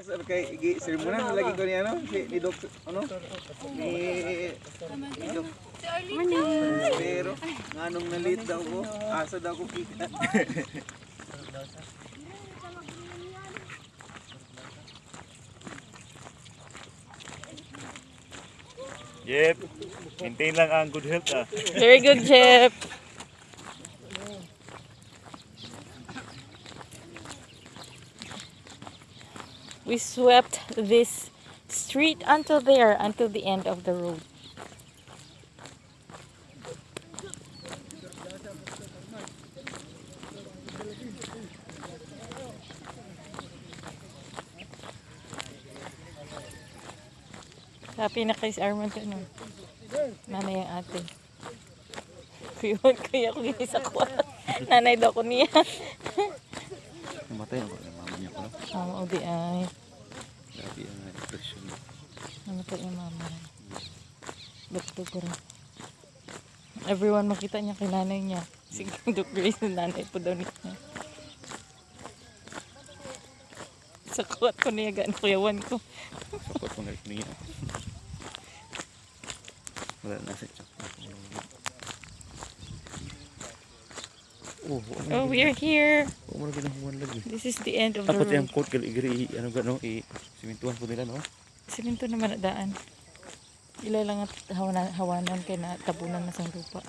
sir kay igi sermonan lagi ko ni ano ni Doc ano ni Doc pero nganong nalit daw ko asa daw ko kita. Yep. Maintain lang ang good health ah. Very good, Jeff. We swept this street until there, until the end of the road. Happy na kay si Armand ka no? Nanay ang ate. Kuya ko gini sa kuwan. Nanay daw ko niya. Namatay na ba ng mama niya ko? Oo, di ay. Grabe ang depression. Namatay yung mama. Doktor ko rin. Everyone makita niya kay nanay niya. Sige, Dok Grace na nanay po daw niya. Sa kuwan ko niya, gaan kuyawan ko. Kapag ko ngayon niya. Wala na sa chat. Oh, we're here. Mo na ginahuman lagi. This is the end of the Dapat yung road. court kali igri ano gano simintuhan po nila no. Siminto naman na daan. Ila lang at hawanan kay na tabunan na sa lupa.